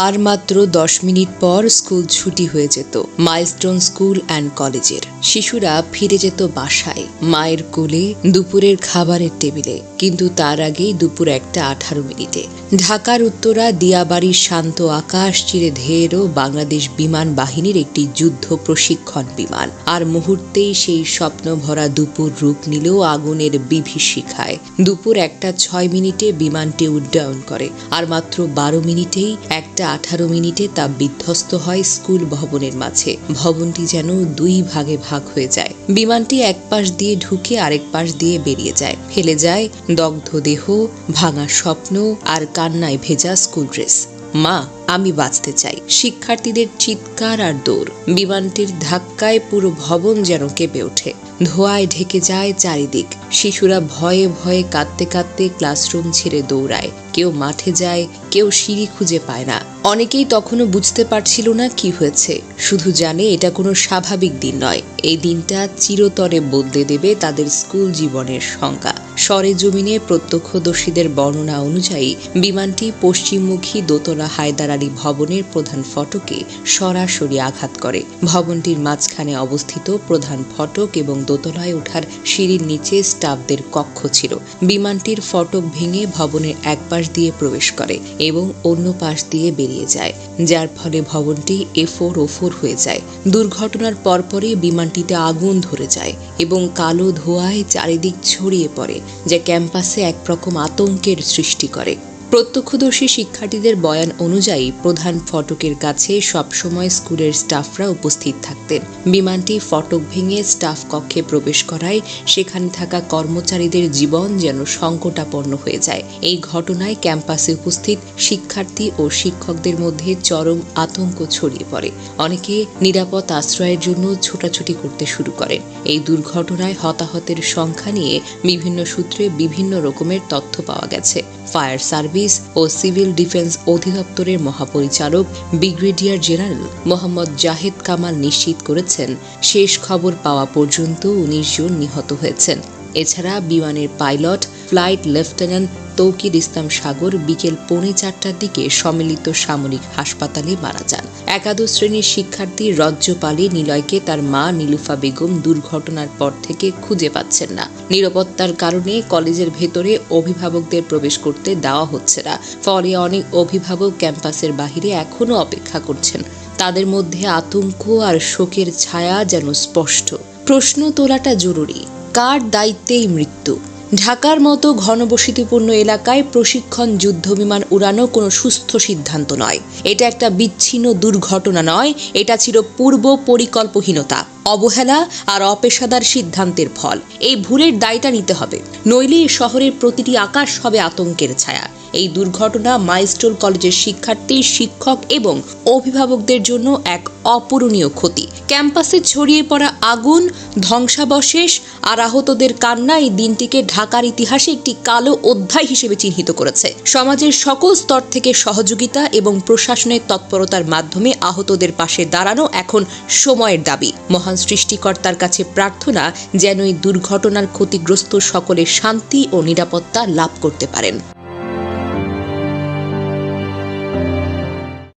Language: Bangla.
আর মাত্র 10 মিনিট পর স্কুল ছুটি হয়ে যেত মাইলস্টোন স্কুল অ্যান্ড কলেজের। শিশুরা ফিরে যেত বাসায়, মায়ের কোলে, দুপুরের খাবারের টেবিলে। কিন্তু তার আগেই দুপুর 1:18 ঢাকার উত্তরা দিয়াবাড়ির শান্ত আকাশ চিরে ধেয়ে এলো বাংলাদেশ বিমান বাহিনীর একটি যুদ্ধ প্রশিক্ষণ বিমান। আর মুহূর্তেই সেই স্বপ্ন ভরা দুপুর রূপ নিল আগুনের বিভীষিকায়। দুপুর 1:06 বিমানটি উড্ডয়ন করে, আর মাত্র 12 মিনিটেই 1:18 তা বিধ্বস্ত হয় স্কুল ভবনের মাঝে। ভবনটি যেন 2 ভাগে ভাগ হয়ে যায়। বিমানটি এক পাশ দিয়ে ঢুকে আরেক পাশ দিয়ে বেরিয়ে যায়, ফেলে যায় দগ্ধ দেহ, ভাঙা স্বপ্ন আর কান্নায় ভেজা স্কুল ড্রেস। মা, আমি বাঁচতে চাই। শিক্ষার্থীদের চিৎকার আর দৌড়। বিমানটির ধাক্কায় পুরো ভবন যেন কেঁপে ওঠে। ধোঁয়ায় ঢেকে যায় চারিদিক। শিশুরা ভয়ে ভয়ে কাঁদতে কাঁদতে ক্লাসরুম ছেড়ে দৌড়ায়। কেউ মাঠে যায়, কেউ সিঁড়ি খুঁজে পায় না। অনেকেই তখনও বুঝতে পারছিল না কি হয়েছে, শুধু জানে এটা কোনো স্বাভাবিক দিন নয়। এই দিনটা চিরতরে বদলে দেবে তাদের স্কুল জীবনের সংজ্ঞা। সরেজমিনে প্রত্যক্ষদর্শীদের বর্ণনা অনুযায়ী বিমানটি পশ্চিমমুখী দোতলা হায়দার আলী ভবনের প্রধান ফটকে সরাসরি আঘাত করে। ভবনটির মাঝখানে অবস্থিত প্রধান ফটক এবং দোতলায় ওঠার সিঁড়ির নিচে স্টাফদের কক্ষ ছিল। বিমানটির ফটক ভেঙে ভবনের এক পাশ দিয়ে প্রবেশ করে এবং অন্য পাশ দিয়ে বেরিয়ে যায়, যার ফলে ভবনটি এফোর হয়ে যায়। দুর্ঘটনার পরপরই বিমানটিতে আগুন ধরে যায় এবং কালো ধোঁয়ায় চারিদিক ছড়িয়ে পড়ে, যা ক্যাম্পাসে একরকম আতঙ্কের সৃষ্টি করে। প্রত্যক্ষদর্শী শিক্ষার্থীদের বয়ান অনুযায়ী প্রধান ফটকের কাছে সবসময় স্কুলের স্টাফরা উপস্থিত থাকতেন। বিমানটি ফটক ভেঙে স্টাফ কক্ষে প্রবেশ করায় সেখানে থাকা কর্মচারীদের জীবন যেন সংকটাপন্ন হয়ে যায়। এই ঘটনায় ক্যাম্পাসে উপস্থিত শিক্ষার্থী ও শিক্ষকদের মধ্যে চরম আতঙ্ক ছড়িয়ে পড়ে। অনেকে নিরাপদ আশ্রয়ের জন্য ছোটাছুটি করতে শুরু করেন। এই দুর্ঘটনায় হতাহতের সংখ্যা নিয়ে বিভিন্ন সূত্রে বিভিন্ন রকমের তথ্য পাওয়া গেছে। ফায়ার সার্ভিস ও সিভিল ডিফেন্স অধিদপ্তরের মহাপরিচালক ব্রিগেডিয়ার জেনারেল মোহাম্মদ জাহেদ কামাল নিশ্চিত করেছেন, শেষ খবর পাওয়া পর্যন্ত 19 জন নিহত হয়েছেন। এছাড়া বিমানের পাইলট ফ্লাইট লেফটেন্যান্ট তৌকির ইসলাম সাগর বিকেল 3:45 দিকে সম্মিলিত সামরিক হাসপাতালে মারা যান। একাদশ শ্রেণীর শিক্ষার্থী রজ্জপালি নিলয়কে তার মা নীলুফা বেগম দুর্ঘটনার পর থেকে খুঁজে পাচ্ছেন না। নিরাপত্তার কারণে কলেজের ভেতরে অভিভাবকদের প্রবেশ করতে দেওয়া হচ্ছে না। ফলে অনেক অভিভাবক ক্যাম্পাসের বাহিরে এখনো অপেক্ষা করছেন। তাদের মধ্যে আতঙ্ক আর শোকের ছায়া যেন স্পষ্ট। প্রশ্ন তোলাটা জরুরি, কার দায়িত্বে এই মৃত্যু? ঢাকার মতো ঘনবসতিপূর্ণ এলাকায় প্রশিক্ষণ যুদ্ধবিমান উড়ানো কোনো সুস্থ সিদ্ধান্ত নয়। এটা একটা বিচ্ছিন্ন দুর্ঘটনা নয়, এটা ছিল পূর্ব পরিকল্পহীনতা, অবহেলা আর অপেশাদার সিদ্ধান্তের ফল। এই ভুলের দায়টা নিতে হবে, নইলে এই শহরের প্রতিটি আকাশ হবে আতঙ্কের ছায়া। এই দুর্ঘটনা মাইলস্টোন কলেজের শিক্ষার্থী, শিক্ষক এবং অভিভাবকদের জন্য এক অপূরণীয় ক্ষতি। ক্যাম্পাসে ছড়িয়ে পড়া আগুন, ধ্বংসাবশেষ আর আহতদের কান্না এই দিনটিকে ঢাকার ইতিহাসে একটি কালো অধ্যায় হিসেবে চিহ্নিত করেছে। সমাজের সকল স্তর থেকে সহযোগিতা এবং প্রশাসনের তৎপরতার মাধ্যমে আহতদের পাশে দাঁড়ানো এখন সময়ের দাবি। মহান সৃষ্টিকর্তার কাছে প্রার্থনা যেন এই দুর্ঘটনার ক্ষতিগ্রস্ত সকলে শান্তি ও নিরাপত্তা লাভ করতে পারেন।